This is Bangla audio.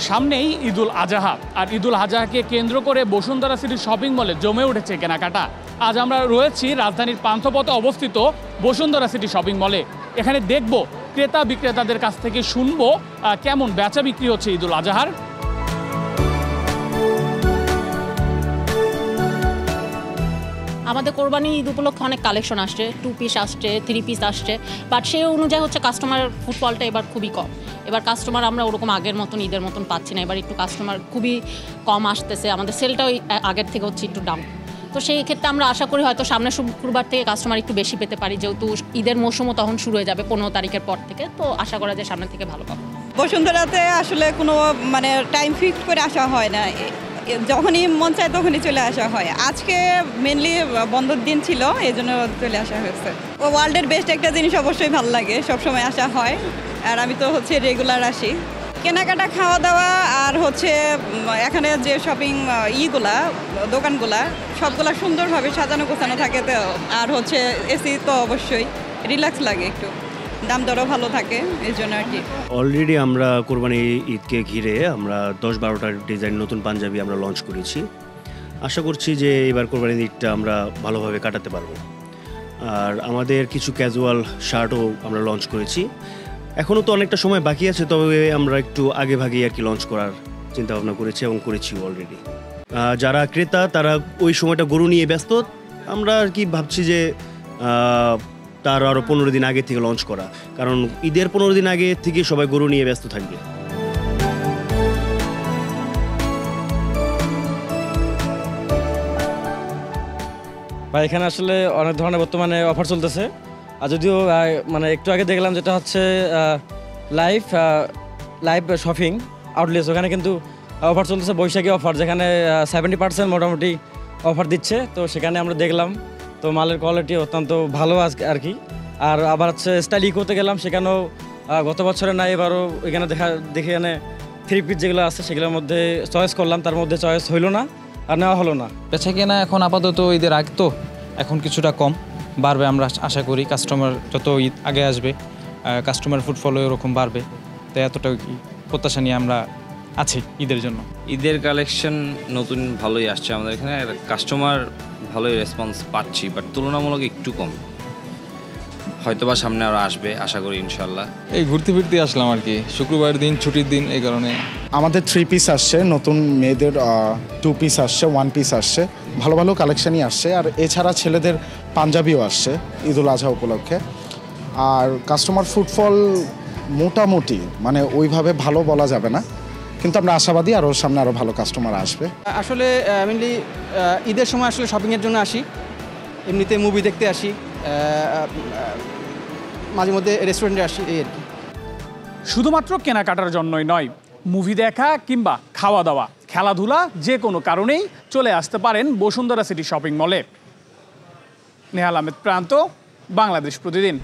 সামনেই ঈদুল আজহা, আর ঈদুল আজহাকে কেন্দ্র করে বসুন্ধরা সিটি শপিং মলে জমে উঠেছে কেনাকাটা। আজ আমরা রয়েছি রাজধানীর পান্থপথে অবস্থিত বসুন্ধরা সিটি শপিং মলে। এখানে দেখব ক্রেতা বিক্রেতাদের কাছ থেকে শুনবো কেমন বেচা বিক্রি হচ্ছে ঈদুল আজহার। আমাদের কোরবানি ঈদ উপলক্ষে অনেক কালেকশন আসছে, 2 পিস আসছে, 3 পিস আসছে, বাট সেই অনুযায়ী হচ্ছে কাস্টমার ফুটফলটা এবার খুবই কম। এবার কাস্টমার আমরা ওরকম আগের মতন ঈদের মতন পাচ্ছি না, এবার একটু কাস্টমার খুবই কম আসতেছে, আমাদের সেলটাও আগের থেকে হচ্ছে একটু ডাউন। তো সেই ক্ষেত্রে আমরা আশা করি হয়তো সামনের শুক্রবার থেকে কাস্টমার একটু বেশি পেতে পারি, যেহেতু ঈদের মৌসুমও তখন শুরু হয়ে যাবে 15 তারিখের পর থেকে। তো আশা করা যায় সামনের থেকে ভালো পাবো। বসুন্ধরাতে আসলে কোনো টাইম ফিক্সড করে আসা হয় না, যখনই মন চায় তখনই চলে আসা হয়। আজকে মেনলি বন্ধের দিন ছিল, এই জন্য চলে আসা হয়েছে। ওয়ার্ল্ডের বেস্ট একটা জিনিস অবশ্যই ভালো লাগে, সবসময় আসা হয়, আর আমি তো রেগুলার আসি। কেনাকাটা, খাওয়া দাওয়া, আর এখানে যে শপিং দোকানগুলা সবগুলা সুন্দরভাবে সাজানো গোছানো থাকে, তো আর এসি তো অবশ্যই রিল্যাক্স লাগে, একটু দাম দরও ভালো থাকে, এই জন্য আর কি। অলরেডি আমরা কোরবানি ঈদকে ঘিরে আমরা 10-12টার ডিজাইন নতুন পাঞ্জাবি আমরা লঞ্চ করেছি। আশা করছি যে এবার কোরবানি ঈদটা আমরা ভালোভাবে কাটাতে পারবো। আর আমাদের কিছু ক্যাজুয়াল শার্টও আমরা লঞ্চ করেছি। এখনও তো অনেকটা সময় বাকি আছে, তবে আমরা একটু আগে ভাগেই আর কি লঞ্চ করার চিন্তা ভাবনা করেছি এবং করেছি অলরেডি। যারা ক্রেতা তারা ওই সময়টা গরু নিয়ে ব্যস্ত, আমরা আর কি ভাবছি যে তার আরও 15 দিন আগে থেকে লঞ্চ করা, কারণ ঈদের 15 দিন আগে থেকে সবাই গরু নিয়ে ব্যস্ত থাকবে। ভাই এখানে আসলে অনেক ধরনের বর্তমানে অফার চলতেছে, আর যদিও একটু আগে দেখলাম যেটা হচ্ছে লাইভ শপিং আউটলেস, ওখানে কিন্তু অফার চলতেছে, বৈশাখী অফার, যেখানে 70% মোটামুটি অফার দিচ্ছে। তো সেখানে আমরা দেখলাম, তো মালের কোয়ালিটি অত্যন্ত ভালো আর কি। আর আবার স্টাইল ইকোতে গেলাম, সেখানেও গত বছরে নাই, এবারও এখানে দেখে এখানে 3 পিস যেগুলো আছে সেগুলোর মধ্যে চয়েস করলাম, তার মধ্যে চয়েস হইলো না আর নেওয়া হলো না। বেচা কেনা এখন আপাতত ঈদের আগে তো এখন কিছুটা কম বাড়বে, আমরা আশা করি। কাস্টমার যত ঈদ আগে আসবে কাস্টমার ফুটফলও এরকম বাড়বে, তাই এতটা প্রত্যাশা নিয়ে আমরা আছি ঈদের জন্য। ঈদের কালেকশন নতুন ভালোই আসছে আমাদের এখানে, কাস্টমার ভালোই রেসপন্স পাচ্ছি, বাট তুলনামূলক একটু কম। হয়তোবা সামনে আরও আসবে, আশা করি ইনশাল্লাহ। এই ঘুরতে ফিরতে আসলাম আর কি, শুক্রবার দিন ছুটির দিন, এই কারণে। আমাদের 3 পিস আসছে, নতুন মেয়েদের 2 পিস আসছে, 1 পিস আসছে, ভালো ভালো কালেকশনই আসছে। আর এছাড়া ছেলেদের পাঞ্জাবিও আসছে ঈদুল আজহা উপলক্ষে। আর কাস্টমার ফুটফল মোটামুটি ওইভাবে ভালো বলা যাবে না, কিন্তু আমরা আশাবাদী আরও সামনে আরও ভালো কাস্টমার আসবে। আসলে মেনলি ঈদের সময় আসলে শপিংয়ের জন্য আসি, এমনিতে মুভি দেখতে আসি, মাঝে মধ্যে রেস্টুরেন্টে আসি, এই আর কি। শুধুমাত্র কেনাকাটার জন্যই নয়, মুভি দেখা কিংবা খাওয়া দাওয়া, খেলাধুলা, যে কোনো কারণেই চলে আসতে পারেন বসুন্ধরা সিটি শপিং মলে। নেহাল আহমেদ প্রান্ত, বাংলাদেশ প্রতিদিন।